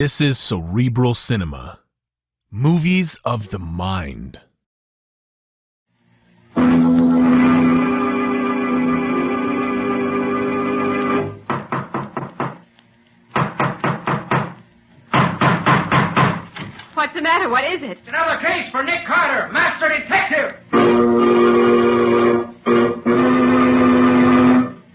This is Cerebral Cinema. Movies of the mind. What's the matter? What is it? It's another case for Nick Carter, Master Detective.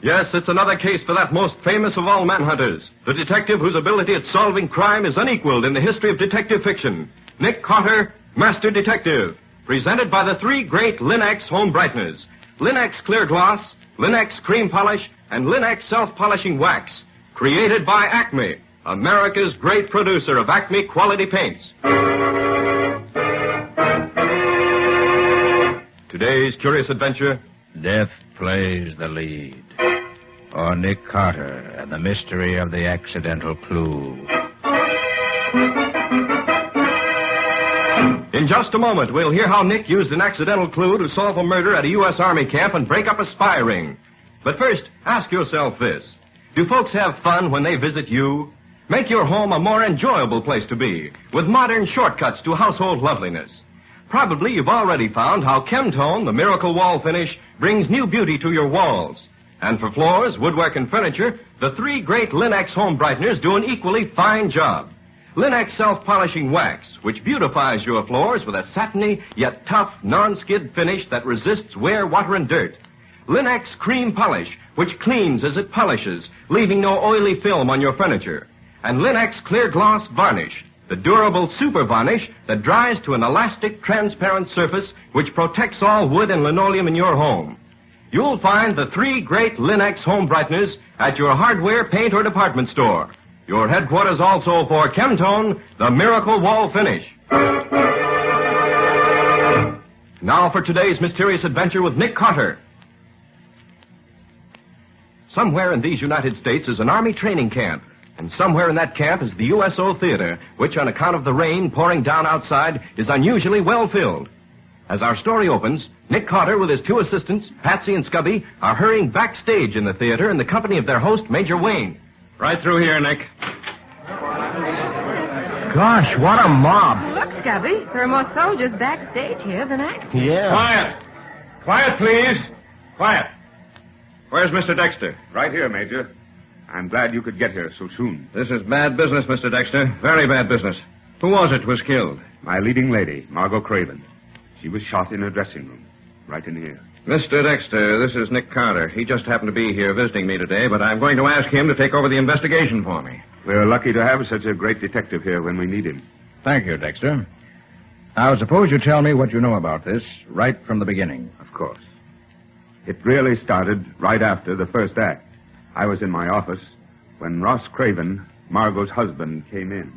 Yes, it's another case for that most famous of all manhunters, the detective whose ability at solving crime is unequaled in the history of detective fiction. Nick Carter, Master Detective, presented by the three great Linex home brighteners, Linex Clear Gloss, Linex Cream Polish, and Linex Self-Polishing Wax, created by Acme, America's great producer of Acme quality paints. Today's curious adventure: Death plays the lead. Or Nick Carter and the mystery of the accidental clue. In just a moment, we'll hear how Nick used an accidental clue to solve a murder at a U.S. Army camp and break up a spy ring. But first, ask yourself this. Do folks have fun when they visit you? Make your home a more enjoyable place to be, with modern shortcuts to household loveliness. Probably you've already found how Chemtone, the miracle wall finish, brings new beauty to your walls. And for floors, woodwork, and furniture, the three great Linex home brighteners do an equally fine job. Linex Self-Polishing Wax, which beautifies your floors with a satiny yet tough non-skid finish that resists wear, water, and dirt. Linex Cream Polish, which cleans as it polishes, leaving no oily film on your furniture. And Linex Clear Gloss Varnish, the durable super varnish that dries to an elastic, transparent surface which protects all wood and linoleum in your home. You'll find the three great Linex home brighteners at your hardware, paint, or department store. Your headquarters also for Chemtone, the miracle wall finish. Now for today's mysterious adventure with Nick Carter. Somewhere in these United States is an Army training camp. And somewhere in that camp is the USO Theater, which, on account of the rain pouring down outside, is unusually well filled. As our story opens, Nick Carter with his two assistants, Patsy and Scubby, are hurrying backstage in the theater in the company of their host, Major Wayne. Right through here, Nick. Gosh, what a mob. Look, Scubby, there are more soldiers backstage here than actors. Yeah. Quiet. Quiet, please. Quiet. Where's Mr. Dexter? Right here, Major. I'm glad you could get here so soon. This is bad business, Mr. Dexter. Very bad business. Who was it was killed? My leading lady, Margot Craven. She was shot in her dressing room, right in here. Mr. Dexter, this is Nick Carter. He just happened to be here visiting me today, but I'm going to ask him to take over the investigation for me. We're lucky to have such a great detective here when we need him. Thank you, Dexter. Now, suppose you tell me what you know about this right from the beginning. Of course. It really started right after the first act. I was in my office when Ross Craven, Margot's husband, came in.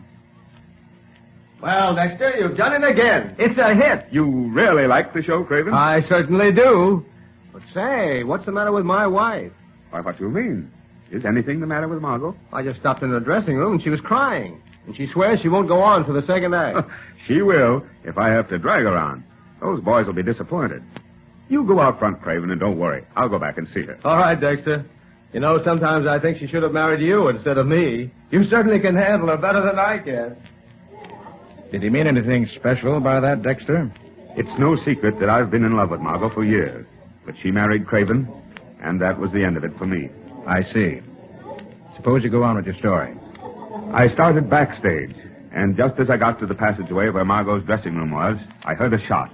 Well, Dexter, you've done it again. It's a hit. You really like the show, Craven? I certainly do. But say, what's the matter with my wife? Why, what do you mean? Is anything the matter with Margot? I just stopped in the dressing room and she was crying. And she swears she won't go on for the second act. She will, if I have to drag her on. Those boys will be disappointed. You go out front, Craven, and don't worry. I'll go back and see her. All right, Dexter. You know, sometimes I think she should have married you instead of me. You certainly can handle her better than I can. Did he mean anything special by that, Dexter? It's no secret that I've been in love with Margot for years. But she married Craven, and that was the end of it for me. I see. Suppose you go on with your story. I started backstage, and just as I got to the passageway where Margot's dressing room was, I heard a shot.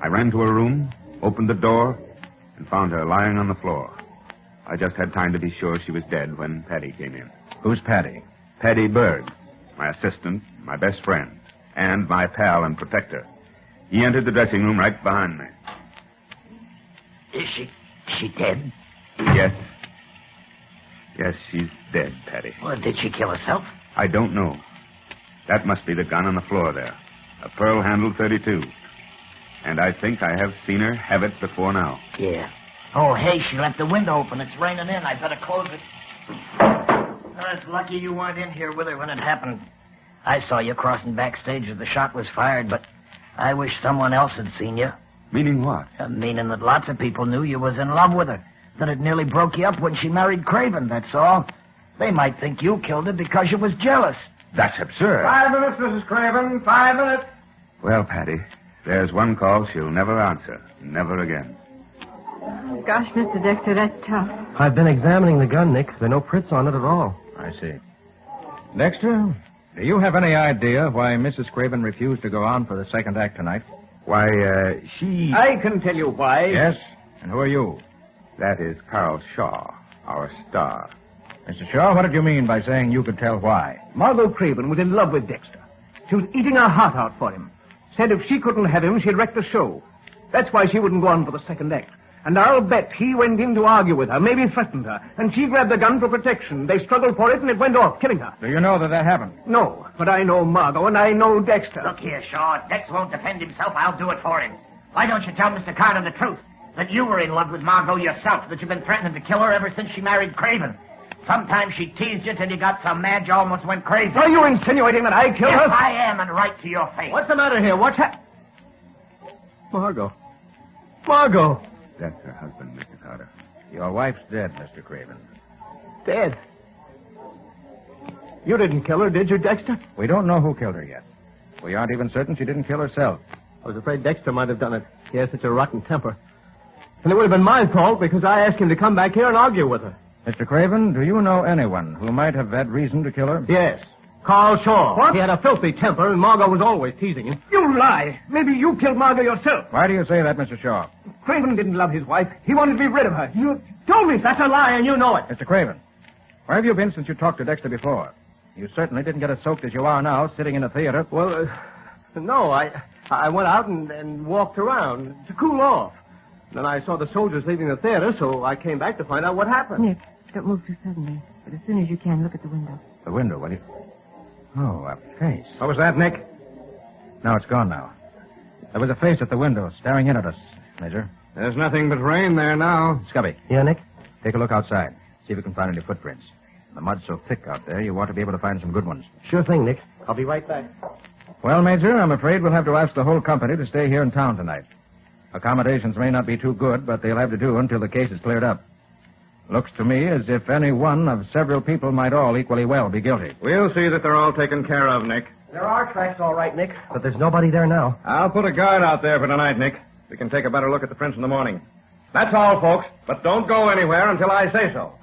I ran to her room, opened the door, and found her lying on the floor. I just had time to be sure she was dead when Patty came in. Who's Patty? Patty Bird, my assistant, my best friend, and my pal and protector. He entered the dressing room right behind me. Is she dead? Yes. Yes, she's dead, Patty. Well, did she kill herself? I don't know. That must be the gun on the floor there. A pearl-handled .32. And I think I have seen her have it before now. Yeah. Oh, hey, she left the window open. It's raining in. I better close it. Oh, it's lucky you weren't in here with her when it happened. I saw you crossing backstage as the shot was fired, but I wish someone else had seen you. Meaning what? Meaning that lots of people knew you was in love with her. That it nearly broke you up when she married Craven, that's all. They might think you killed her because you was jealous. That's absurd. 5 minutes, Mrs. Craven. 5 minutes. Well, Patty, there's one call she'll never answer. Never again. Gosh, Mr. Dexter, that's tough. I've been examining the gun, Nick. There are no prints on it at all. I see. Dexter, do you have any idea why Mrs. Craven refused to go on for the second act tonight? Why, she... I can tell you why. Yes? And who are you? That is Carl Shaw, our star. Mr. Shaw, what did you mean by saying you could tell why? Margot Craven was in love with Dexter. She was eating her heart out for him. Said if she couldn't have him, she'd wreck the show. That's why she wouldn't go on for the second act. And I'll bet he went in to argue with her, maybe threatened her. And she grabbed the gun for protection. They struggled for it, and it went off, killing her. Do you know that happened? No, but I know Margot, and I know Dexter. Look here, Shaw. If Dex won't defend himself, I'll do it for him. Why don't you tell Mr. Carter the truth? That you were in love with Margot yourself, that you've been threatening to kill her ever since she married Craven. Sometimes she teased you till you got so mad you almost went crazy. Are you insinuating that I killed her? Yes, I am, and right to your face. What's the matter here? What's happened? Margot. Margot. That's her husband, Mr. Carter. Your wife's dead, Mr. Craven. Dead. You didn't kill her, did you, Dexter? We don't know who killed her yet. We aren't even certain she didn't kill herself. I was afraid Dexter might have done it. He has such a rotten temper. And it would have been my fault because I asked him to come back here and argue with her. Mr. Craven, do you know anyone who might have had reason to kill her? Yes. Carl Shaw. What? He had a filthy temper, and Margot was always teasing him. You lie. Maybe you killed Margot yourself. Why do you say that, Mr. Shaw? Craven didn't love his wife. He wanted to be rid of her. You told me that's a lie, and you know it. Mr. Craven, where have you been since you talked to Dexter before? You certainly didn't get as soaked as you are now, sitting in a theater. Well, no, I went out and walked around to cool off. Then I saw the soldiers leaving the theater, so I came back to find out what happened. Nick, don't move too suddenly. But as soon as you can, look at the window. The window, will you? Oh, a face. What was that, Nick? No, it's gone now. There was a face at the window, staring in at us, Major. There's nothing but rain there now. Scubby. Yeah, Nick? Take a look outside. See if you can find any footprints. The mud's so thick out there, you ought to be able to find some good ones. Sure thing, Nick. I'll be right back. Well, Major, I'm afraid we'll have to ask the whole company to stay here in town tonight. Accommodations may not be too good, but they'll have to do until the case is cleared up. Looks to me as if any one of several people might all equally well be guilty. We'll see that they're all taken care of, Nick. There are tracks, all right, Nick, but there's nobody there now. I'll put a guard out there for tonight, Nick. We can take a better look at the prints in the morning. That's all, folks, but don't go anywhere until I say so.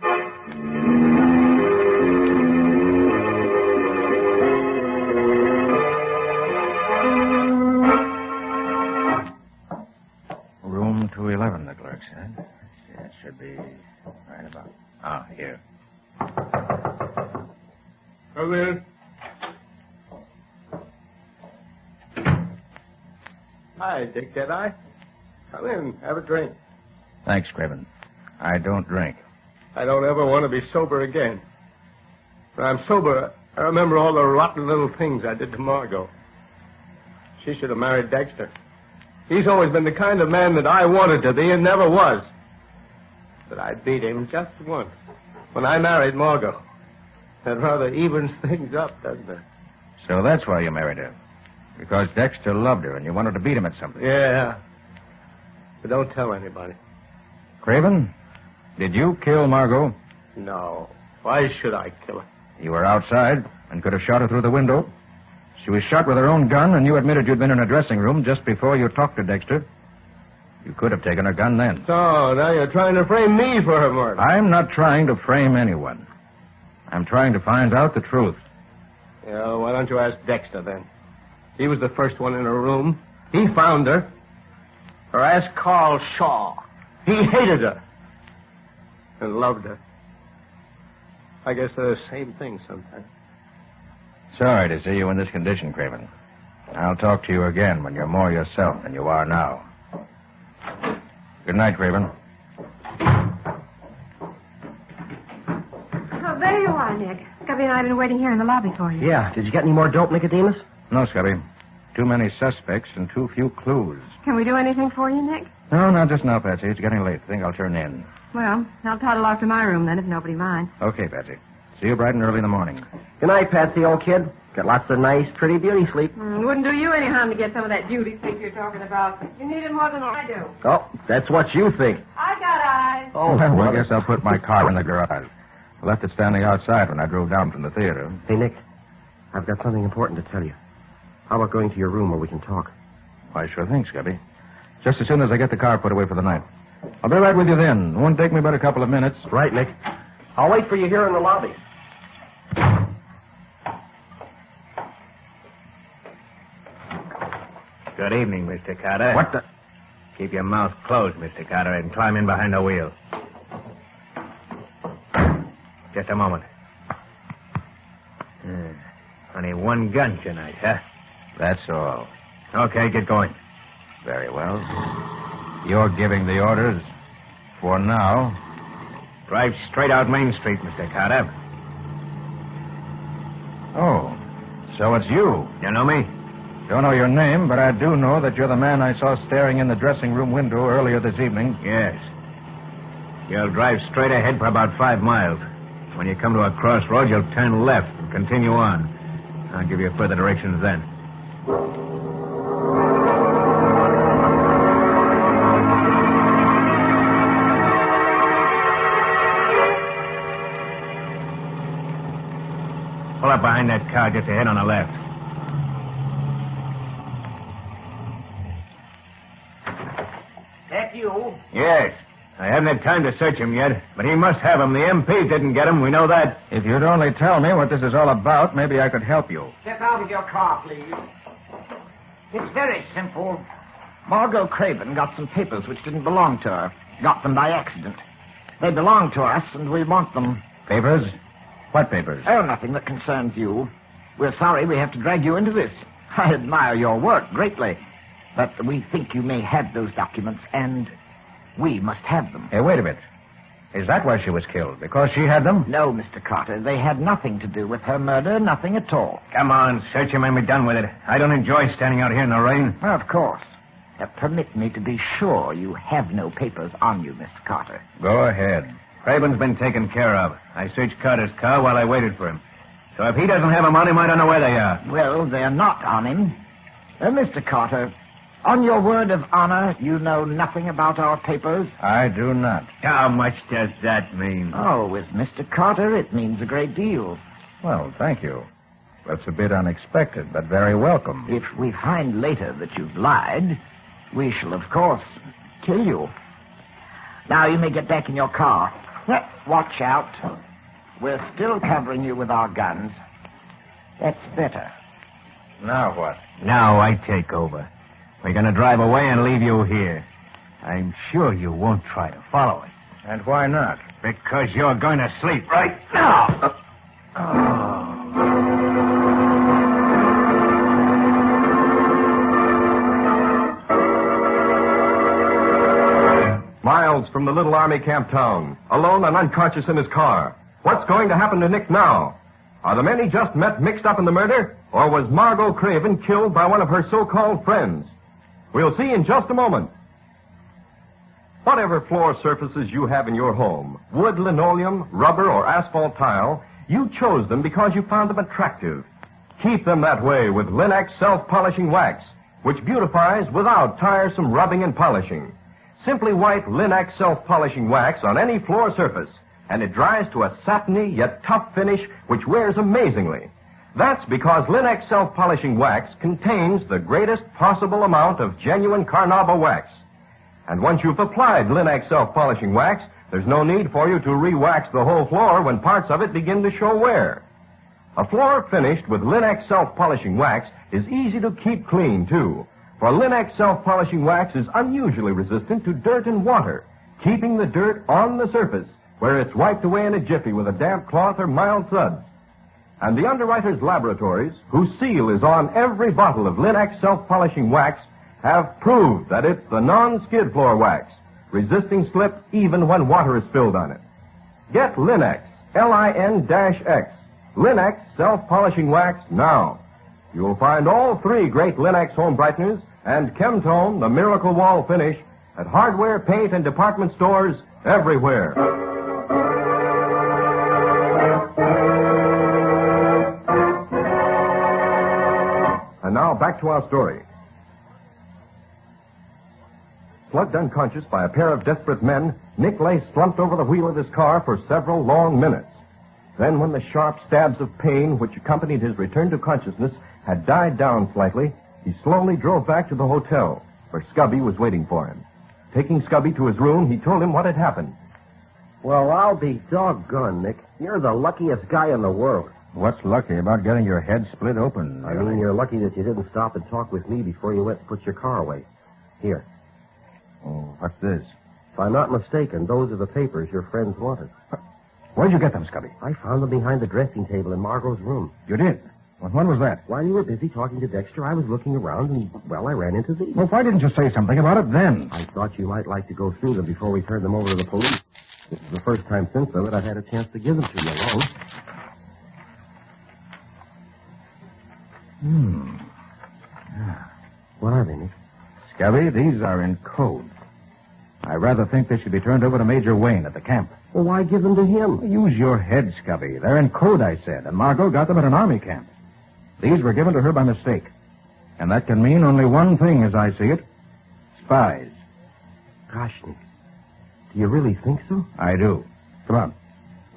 Room 211, the clerk said. Yeah, it should be right about... Ah, here. Come in. Hi, Dick Deadeye. Come in, have a drink. Thanks, Craven. I don't drink. I don't ever want to be sober again. When I'm sober, I remember all the rotten little things I did to Margot. She should have married Dexter. He's always been the kind of man that I wanted to be and never was. But I beat him just once, when I married Margot. That rather evens things up, doesn't it? So that's why you married her. Because Dexter loved her and you wanted to beat him at something. Yeah. But don't tell anybody. Craven, did you kill Margot? No. Why should I kill her? You were outside and could have shot her through the window. She was shot with her own gun, and you admitted you'd been in her dressing room just before you talked to Dexter. You could have taken her gun then. So, now you're trying to frame me for her murder. I'm not trying to frame anyone. I'm trying to find out the truth. Yeah, why don't you ask Dexter, then? He was the first one in her room. He found her. Or ask Carl Shaw. He hated her. And loved her. I guess they're the same thing sometimes. Sorry to see you in this condition, Craven. I'll talk to you again when you're more yourself than you are now. Good night, Craven. Oh, there you are, Nick. Scubby and I have been waiting here in the lobby for you. Yeah, did you get any more dope, Nicodemus? No, Scubby. Too many suspects and too few clues. Can we do anything for you, Nick? No, not just now, Patsy. It's getting late. I think I'll turn in. Well, I'll toddle off to my room then, if nobody minds. Okay, Patsy. See you bright and early in the morning. Good night, Patsy, old kid. Got lots of nice, pretty beauty sleep. Wouldn't do you any harm to get some of that beauty sleep you're talking about. You need it more than I do. Oh, that's what you think. I got eyes. Oh, well, I guess I'll put my car in the garage. I left it standing outside when I drove down from the theater. Hey, Nick, I've got something important to tell you. How about going to your room where we can talk? Why, sure thing, Scubby. Just as soon as I get the car put away for the night. I'll be right with you then. It won't take me but a couple of minutes. Right, Nick. I'll wait for you here in the lobby. Good evening, Mr. Carter. What the... Keep your mouth closed, Mr. Carter, and climb in behind the wheel. Just a moment. Only one gun tonight, huh? That's all. Okay, get going. Very well. You're giving the orders for now. Drive straight out Main Street, Mr. Carter. Oh, so it's you. You know me? Don't know your name, but I do know that you're the man I saw staring in the dressing room window earlier this evening. Yes. You'll drive straight ahead for about 5 miles. When you come to a crossroad, you'll turn left and continue on. I'll give you further directions then. Pull up behind that car just ahead on the left. That you? Yes. I haven't had time to search him yet, but he must have him. The MP didn't get him. We know that. If you'd only tell me what this is all about, maybe I could help you. Step out of your car, please. It's very simple. Margot Craven got some papers which didn't belong to her. Got them by accident. They belong to us, and we want them. Papers? What papers? Oh, nothing that concerns you. We're sorry we have to drag you into this. I admire your work greatly, but we think you may have those documents, and we must have them. Hey, wait a bit. Is that why she was killed? Because she had them? No, Mr. Carter. They had nothing to do with her murder, nothing at all. Come on, search him and be done with it. I don't enjoy standing out here in the rain. Well, of course. Permit me to be sure you have no papers on you, Mr. Carter. Go ahead. Craven's been taken care of. I searched Carter's car while I waited for him. So if he doesn't have them on him, I don't know where they are. Well, they're not on him. Mr. Carter, on your word of honor, you know nothing about our papers? I do not. How much does that mean? Oh, with Mr. Carter, it means a great deal. Well, thank you. That's a bit unexpected, but very welcome. If we find later that you've lied, we shall, of course, kill you. Now you may get back in your car. Watch out. We're still covering you with our guns. That's better. Now what? Now I take over. We're going to drive away and leave you here. I'm sure you won't try to follow us. And why not? Because you're going to sleep right now. Miles from the little army camp town, alone and unconscious in his car. What's going to happen to Nick now? Are the men he just met mixed up in the murder? Or was Margot Craven killed by one of her so-called friends? We'll see in just a moment. Whatever floor surfaces you have in your home, wood, linoleum, rubber, or asphalt tile, you chose them because you found them attractive. Keep them that way with Linex self-polishing wax, which beautifies without tiresome rubbing and polishing. Simply wipe Linex self-polishing wax on any floor surface, and it dries to a satiny yet tough finish which wears amazingly. That's because Linex self-polishing wax contains the greatest possible amount of genuine carnauba wax. And once you've applied Linex self-polishing wax, there's no need for you to re-wax the whole floor when parts of it begin to show wear. A floor finished with Linex self-polishing wax is easy to keep clean, too. For Linex self-polishing wax is unusually resistant to dirt and water, keeping the dirt on the surface, where it's wiped away in a jiffy with a damp cloth or mild suds. And the underwriters' laboratories, whose seal is on every bottle of Linex self-polishing wax, have proved that it's the non-skid floor wax, resisting slip even when water is spilled on it. Get Linex, L-I-N-X, Linex self-polishing wax now. You'll find all 3 great Linex home brighteners and Chemtone, the miracle wall finish, at hardware, paint, and department stores everywhere. And now back to our story. Slugged unconscious by a pair of desperate men, Nick lay slumped over the wheel of his car for several long minutes. Then, when the sharp stabs of pain which accompanied his return to consciousness had died down slightly, he slowly drove back to the hotel, where Scubby was waiting for him. Taking Scubby to his room, he told him what had happened. Well, I'll be doggone, Nick. You're the luckiest guy in the world. What's lucky about getting your head split open? I mean, you're lucky that you didn't stop and talk with me before you went and put your car away. Here. Oh, what's this? If I'm not mistaken, those are the papers your friends wanted. Where'd you get them, Scubby? I found them behind the dressing table in Margot's room. You did? Well, when was that? While you were busy talking to Dexter, I was looking around and, well, I ran into these. Well, why didn't you say something about it then? I thought you might like to go through them before we turned them over to the police. This is the first time since then that I've had a chance to give them to you alone. What are they, Nick? Scubby, these are in code. I rather think they should be turned over to Major Wayne at the camp. Well, why give them to him? Use your head, Scubby. They're in code, I said, and Margot got them at an army camp. These were given to her by mistake. And that can mean only one thing as I see it. Spies. Gosh, Nick. Do you really think so? I do. Come on.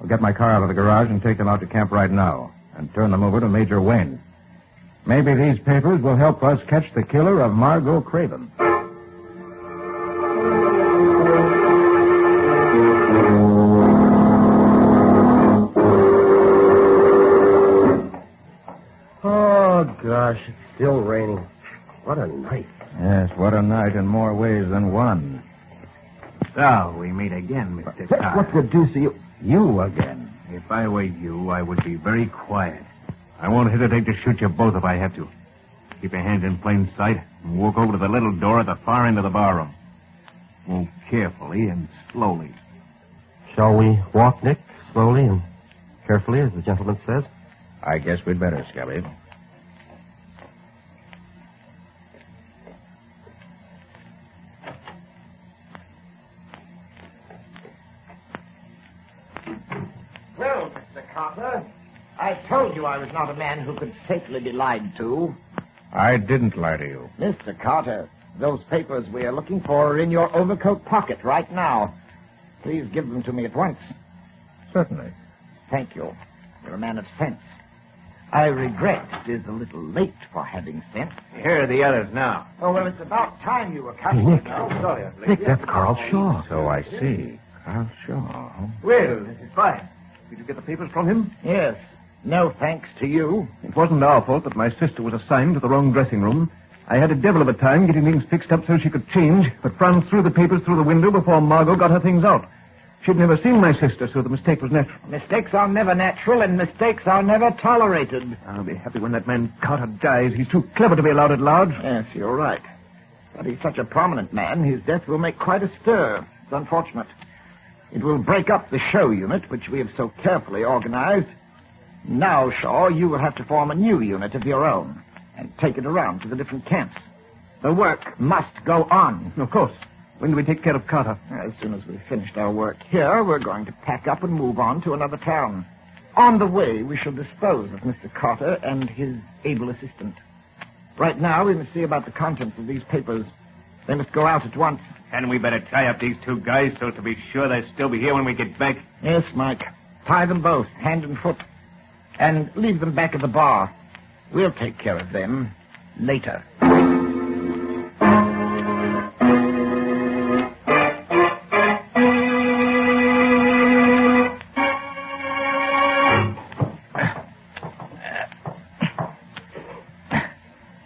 I'll get my car out of the garage and take them out to camp right now and turn them over to Major Wayne. Maybe these papers will help us catch the killer of Margot Craven. Oh, gosh, it's still raining. What a night. Yes, what a night in more ways than one. So, we meet again, Mr. Carter. What the deuce are you... You again. If I were you, I would be very quiet. I won't hesitate to shoot you both if I have to. Keep your hands in plain sight and walk over to the little door at the far end of the barroom. Move carefully and slowly. Shall we walk, Nick? Slowly and carefully, as the gentleman says? I guess we'd better, Scubby. Well, Mr. Carter, I told you I was not a man who could safely be lied to. I didn't lie to you. Mr. Carter, those papers we are looking for are in your overcoat pocket right now. Please give them to me at once. Certainly. Thank you. You're a man of sense. I regret it is a little late for having sense. Here are the others now. Oh, well, it's about time you were coming. Nick. Sorry, Nick, that's Carl Shaw. So I see. Carl Shaw. Huh? Well, this is fine. Did you get the papers from him? Yes. No thanks to you. It wasn't our fault that my sister was assigned to the wrong dressing room. I had a devil of a time getting things fixed up so she could change, but Franz threw the papers through the window before Margot got her things out. She'd never seen my sister, so the mistake was natural. Mistakes are never natural, and mistakes are never tolerated. I'll be happy when that man Carter dies. He's too clever to be allowed at large. Yes, you're right. But he's such a prominent man, his death will make quite a stir. It's unfortunate. It will break up the show unit, which we have so carefully organized. Now, Shaw, you will have to form a new unit of your own and take it around to the different camps. The work must go on. Of course. When do we take care of Carter? As soon as we've finished our work here, we're going to pack up and move on to another town. On the way, we shall dispose of Mr. Carter and his able assistant. Right now, we must see about the contents of these papers. They must go out at once. And we better tie up these two guys so to be sure they'll still be here when we get back. Yes, Mike. Tie them both, hand and foot. And leave them back at the bar. We'll take care of them later.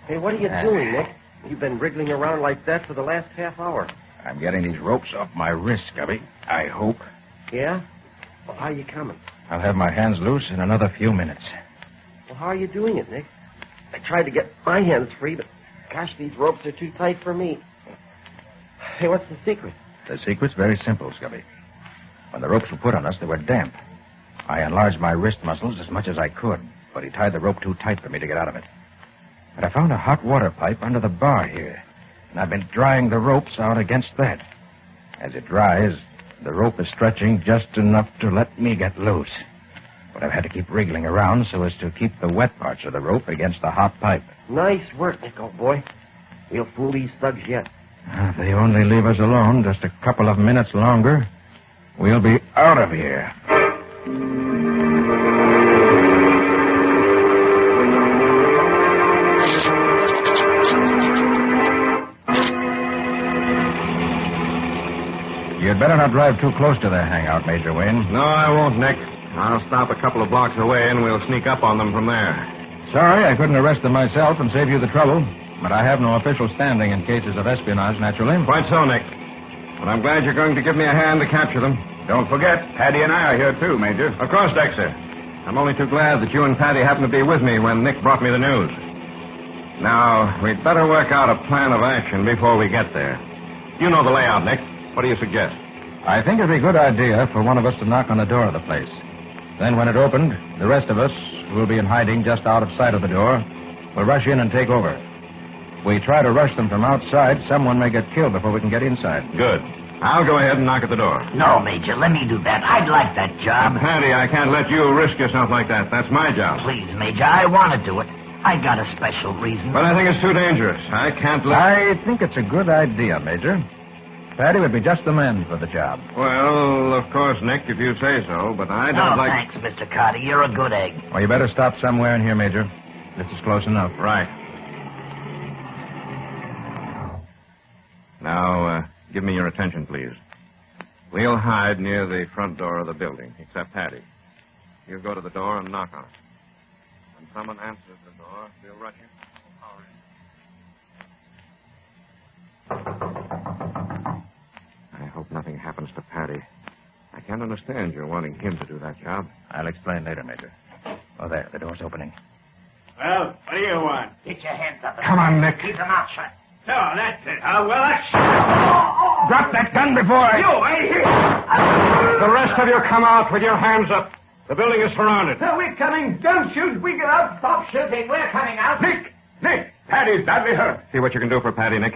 Hey, what are you doing, Nick? You've been wriggling around like that for the last half hour. I'm getting these ropes off my wrists, Scubby. I hope. Yeah? Well, how are you coming? I'll have my hands loose in another few minutes. Well, how are you doing it, Nick? I tried to get my hands free, but gosh, these ropes are too tight for me. Hey, what's the secret? The secret's very simple, Scubby. When the ropes were put on us, they were damp. I enlarged my wrist muscles as much as I could, but he tied the rope too tight for me to get out of it. But I found a hot water pipe under the bar here, and I've been drying the ropes out against that. As it dries, the rope is stretching just enough to let me get loose. But I've had to keep wriggling around so as to keep the wet parts of the rope against the hot pipe. Nice work, Nick, old boy. We'll fool these thugs yet. If they only leave us alone just a couple of minutes longer, we'll be out of here. You'd better not drive too close to their hangout, Major Wayne. No, I won't, Nick. I'll stop a couple of blocks away and we'll sneak up on them from there. Sorry, I couldn't arrest them myself and save you the trouble. But I have no official standing in cases of espionage, naturally. Quite so, Nick. But I'm glad you're going to give me a hand to capture them. Don't forget, Patty and I are here too, Major. Of course, Dexter. I'm only too glad that you and Patty happened to be with me when Nick brought me the news. Now, we'd better work out a plan of action before we get there. You know the layout, Nick. What do you suggest? I think it'd be a good idea for one of us to knock on the door of the place. Then when it opened, the rest of us, who will be in hiding just out of sight of the door, will rush in and take over. If we try to rush them from outside, someone may get killed before we can get inside. Good. I'll go ahead and knock at the door. No, Major, let me do that. I'd like that job. Patty, I can't let you risk yourself like that. That's my job. Please, Major, I want to do it. I got a special reason. But I think it's too dangerous. I can't let... I think it's a good idea, Major. Patty would be just the man for the job. Well, of course, Nick, if you say so, but I don't like... Thanks, Mr. Carter. You're a good egg. Well, you better stop somewhere in here, Major. This is close enough. Right. Now, give me your attention, please. We'll hide near the front door of the building, except Patty. You go to the door and knock on it. When someone answers the door, we'll rush in. I hope nothing happens to Patty. I can't understand your wanting him to do that job. I'll explain later, Major. Oh, there. The door's opening. Well, what do you want? Get your hands up. Come on, Nick. Keep them out shut. So, that's it. Oh, well, that's... Drop that gun before I... The rest of you come out with your hands up. The building is surrounded. We're coming. Don't shoot. We get out. Stop shooting. We're coming out. Nick! Patty's badly hurt. See what you can do for Patty, Nick.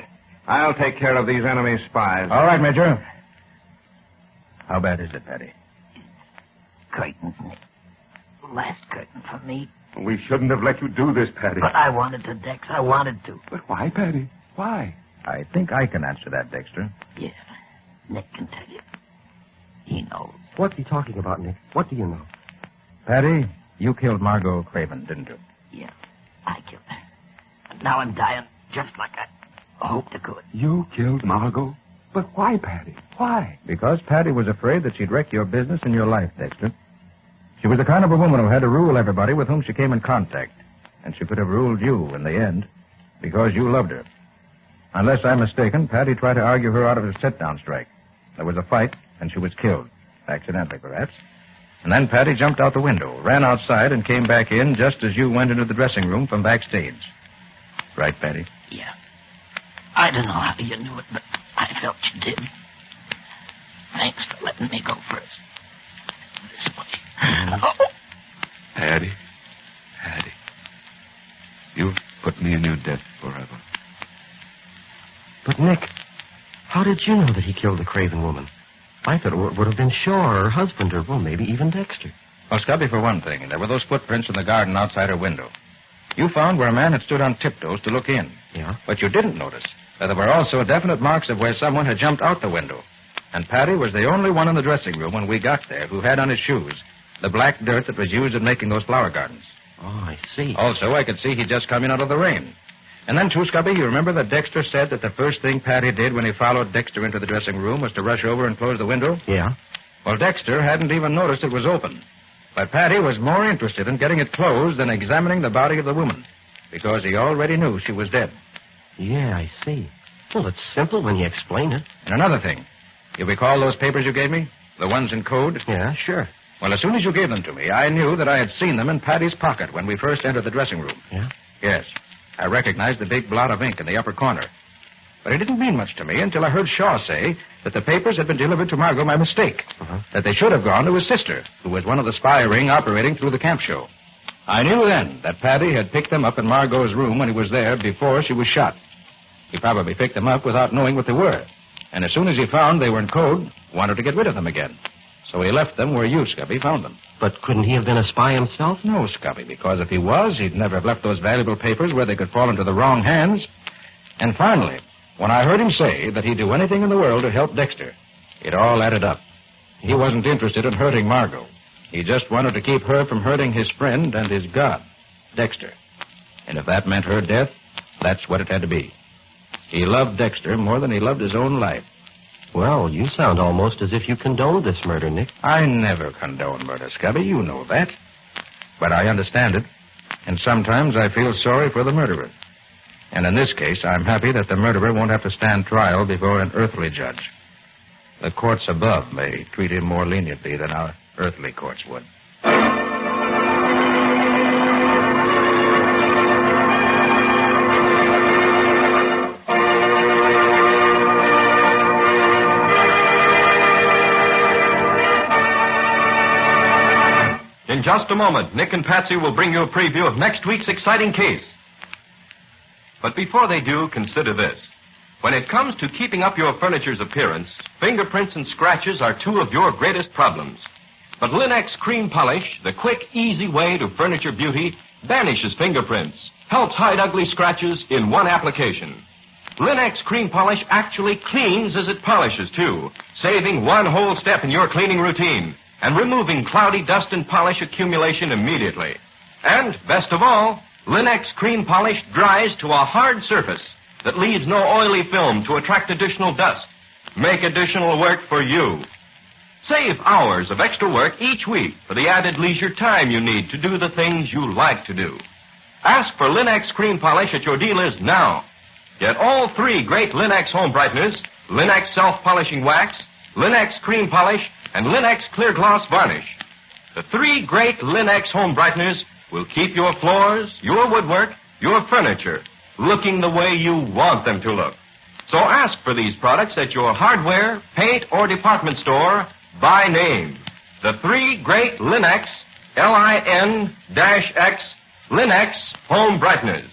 I'll take care of these enemy spies. All right, Major. How bad is it, Patty? Curtains, Nick. Last curtain for me. We shouldn't have let you do this, Patty. But I wanted to, Dex. I wanted to. But why, Patty? Why? I think I can answer that, Dexter. Yeah. Nick can tell you. He knows. What's he talking about, Nick? What do you know? Patty, you killed Margot Craven, didn't you? Yeah. I killed her. And now I'm dying just like I hoped I could. You killed Margot? But why, Patty? Why? Because Patty was afraid that she'd wreck your business and your life, Dexter. She was the kind of a woman who had to rule everybody with whom she came in contact. And she could have ruled you in the end because you loved her. Unless I'm mistaken, Patty tried to argue her out of a sit-down strike. There was a fight, and she was killed. Accidentally, perhaps. And then Patty jumped out the window, ran outside, and came back in just as you went into the dressing room from backstage. Right, Patty? Yeah. I don't know how you knew it, but I felt you did. Thanks for letting me go first. This way. Oh. Patty. You've put me in your debt forever. But, Nick, how did you know that he killed the Craven woman? I thought it would have been Shaw or her husband or, well, maybe even Dexter. Well, Scubby, for one thing, there were those footprints in the garden outside her window. You found where a man had stood on tiptoes to look in. Yeah? But you didn't notice that there were also definite marks of where someone had jumped out the window. And Patty was the only one in the dressing room when we got there who had on his shoes the black dirt that was used in making those flower gardens. Oh, I see. Also, I could see he'd just come in out of the rain. And then, too, Scubby, you remember that Dexter said that the first thing Patty did when he followed Dexter into the dressing room was to rush over and close the window? Yeah? Well, Dexter hadn't even noticed it was open. But Patty was more interested in getting it closed than examining the body of the woman, because he already knew she was dead. Yeah, I see. Well, it's simple when you explain it. And another thing. You recall those papers you gave me? The ones in code? Yeah, sure. Well, as soon as you gave them to me, I knew that I had seen them in Patty's pocket when we first entered the dressing room. Yeah? Yes. I recognized the big blot of ink in the upper corner. But it didn't mean much to me until I heard Shaw say that the papers had been delivered to Margot by mistake. That they should have gone to his sister, who was one of the spy ring operating through the camp show. I knew then that Patty had picked them up in Margot's room when he was there before she was shot. He probably picked them up without knowing what they were. And as soon as he found they were in code, wanted to get rid of them again. So he left them where you, Scubby, found them. But couldn't he have been a spy himself? No, Scubby, because if he was, he'd never have left those valuable papers where they could fall into the wrong hands. And finally, when I heard him say that he'd do anything in the world to help Dexter, it all added up. He wasn't interested in hurting Margot. He just wanted to keep her from hurting his friend and his god, Dexter. And if that meant her death, that's what it had to be. He loved Dexter more than he loved his own life. Well, you sound almost as if you condoned this murder, Nick. I never condone murder, Scubby. You know that. But I understand it. And sometimes I feel sorry for the murderer. And in this case, I'm happy that the murderer won't have to stand trial before an earthly judge. The courts above may treat him more leniently than our earthly courts would. In just a moment, Nick and Patsy will bring you a preview of next week's exciting case. But before they do, consider this. When it comes to keeping up your furniture's appearance, fingerprints and scratches are two of your greatest problems. But Linex Cream Polish, the quick, easy way to furniture beauty, banishes fingerprints, helps hide ugly scratches in one application. Linex Cream Polish actually cleans as it polishes, too, saving one whole step in your cleaning routine and removing cloudy dust and polish accumulation immediately. And, best of all, Linex Cream Polish dries to a hard surface that leaves no oily film to attract additional dust. Make additional work for you. Save hours of extra work each week for the added leisure time you need to do the things you like to do. Ask for Linex Cream Polish at your dealers now. Get all three great Linex home brighteners, Linex self-polishing wax, Linex Cream Polish, and Linex Clear Gloss Varnish. The three great Linex home brighteners will keep your floors, your woodwork, your furniture looking the way you want them to look. So ask for these products at your hardware, paint, or department store by name. The three great Linex, L-I-N-X, Linex home brighteners.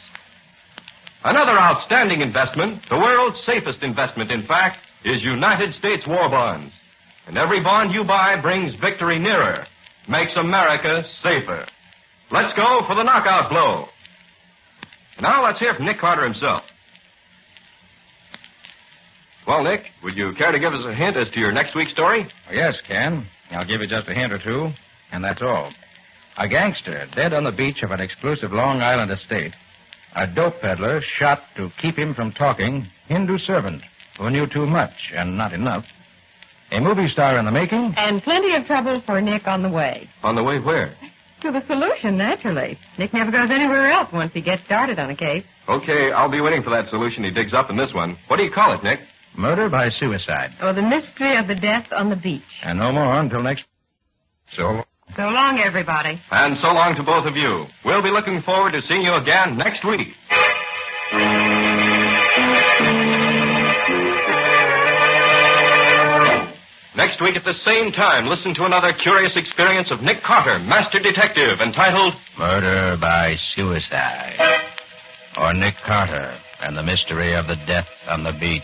Another outstanding investment, the world's safest investment, in fact, is United States war bonds. And every bond you buy brings victory nearer, makes America safer. Let's go for the knockout blow. Now let's hear from Nick Carter himself. Well, Nick, would you care to give us a hint as to your next week's story? Yes, Ken. I'll give you just a hint or two, and that's all. A gangster dead on the beach of an exclusive Long Island estate. A dope peddler shot to keep him from talking. Hindu servant who knew too much and not enough. A movie star in the making. And plenty of trouble for Nick on the way. On the way where? To the solution, naturally. Nick never goes anywhere else once he gets started on a case. Okay, I'll be waiting for that solution he digs up in this one. What do you call it, Nick? Murder by suicide. Oh, the mystery of the death on the beach. And no more until next... So long, everybody. And so long to both of you. We'll be looking forward to seeing you again next week. Next week at the same time, listen to another curious experience of Nick Carter, Master Detective, entitled Murder by Suicide. Or Nick Carter and the Mystery of the Death on the Beach.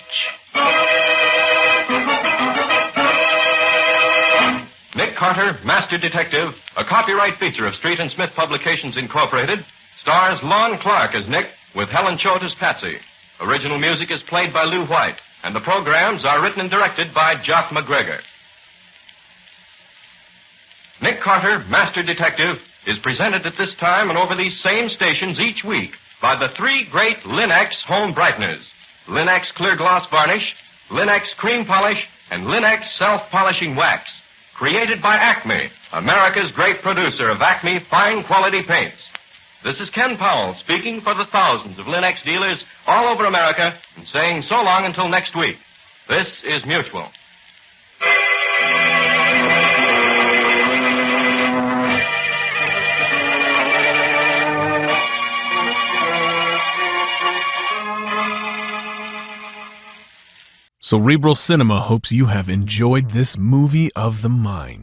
Nick Carter, Master Detective, a copyright feature of Street and Smith Publications, Incorporated, stars Lon Clark as Nick with Helen Choate as Patsy. Original music is played by Lou White, and the programs are written and directed by Jock McGregor. Nick Carter, Master Detective, is presented at this time and over these same stations each week by the three great Linex home brighteners, Linex Clear Gloss Varnish, Linex Cream Polish, and Linex Self-Polishing Wax, created by Acme, America's great producer of Acme fine quality paints. This is Ken Powell speaking for the thousands of Linex dealers all over America and saying so long until next week. This is Mutual. Cerebral Cinema hopes you have enjoyed this movie of the mind.